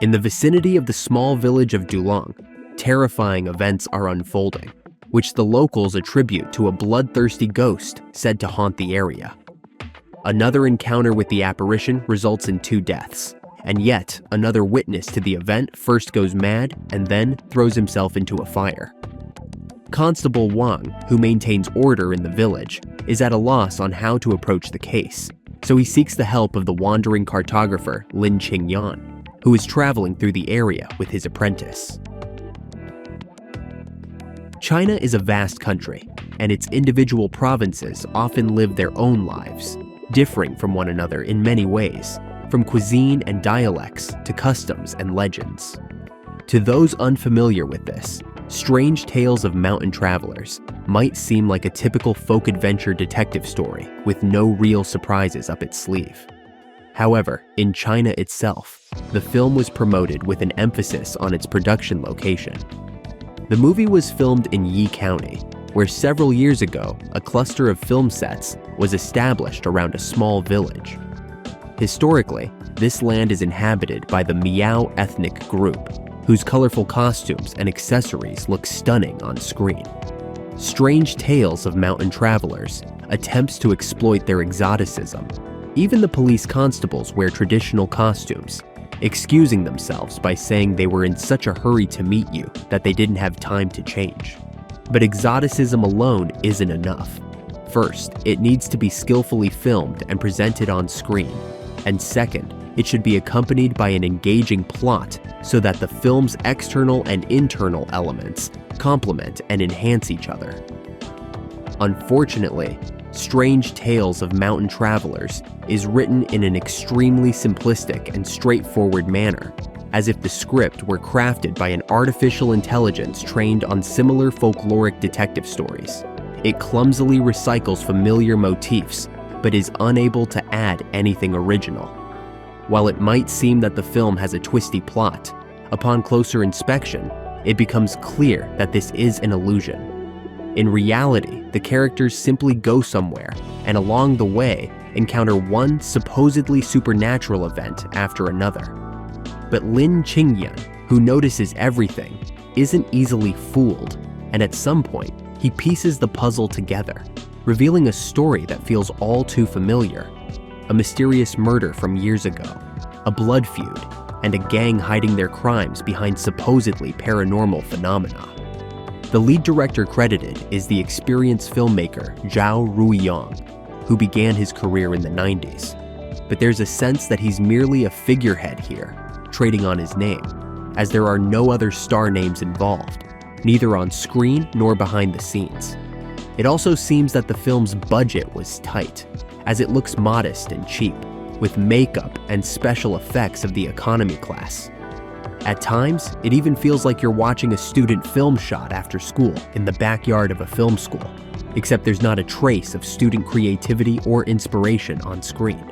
In the vicinity of the small village of Dulong, terrifying events are unfolding, which the locals attribute to a bloodthirsty ghost said to haunt the area. Another encounter with the apparition results in 2 deaths, and yet another witness to the event first goes mad and then throws himself into a fire. Constable Wang, who maintains order in the village, is at a loss on how to approach the case, so he seeks the help of the wandering cartographer Lan-Xiang, who is traveling through the area with his apprentice. China is a vast country, and its individual provinces often live their own lives, differing from one another in many ways, from cuisine and dialects to customs and legends. To those unfamiliar with this, Strange Tales of Mountain Travelers might seem like a typical folk adventure detective story with no real surprises up its sleeve. However, in China itself, the film was promoted with an emphasis on its production location. The movie was filmed in Yi County, where several years ago, a cluster of film sets was established around a small village. Historically, this land is inhabited by the Miao ethnic group, whose colorful costumes and accessories look stunning on screen. Strange Tales of Mountain Travelers attempts to exploit their exoticism. Even the police constables wear traditional costumes, excusing themselves by saying they were in such a hurry to meet you that they didn't have time to change. But exoticism alone isn't enough. First, it needs to be skillfully filmed and presented on screen. And second, it should be accompanied by an engaging plot so that the film's external and internal elements complement and enhance each other. Unfortunately, Strange Tales of Mountain Travelers is written in an extremely simplistic and straightforward manner, as if the script were crafted by an artificial intelligence trained on similar folkloric detective stories. It clumsily recycles familiar motifs, but is unable to add anything original. While it might seem that the film has a twisty plot, upon closer inspection, it becomes clear that this is an illusion. In reality, the characters simply go somewhere, and along the way, encounter one supposedly supernatural event after another. But Lin Qingyan, who notices everything, isn't easily fooled, and at some point, he pieces the puzzle together, revealing a story that feels all too familiar. A mysterious murder from years ago, a blood feud, and a gang hiding their crimes behind supposedly paranormal phenomena. The lead director credited is the experienced filmmaker Zhao Rui-Yong, who began his career in the 90s. But there's a sense that he's merely a figurehead here, trading on his name, as there are no other star names involved, neither on screen nor behind the scenes. It also seems that the film's budget was tight, as it looks modest and cheap, with makeup and special effects of the economy class. At times, it even feels like you're watching a student film shot after school in the backyard of a film school, except there's not a trace of student creativity or inspiration on screen.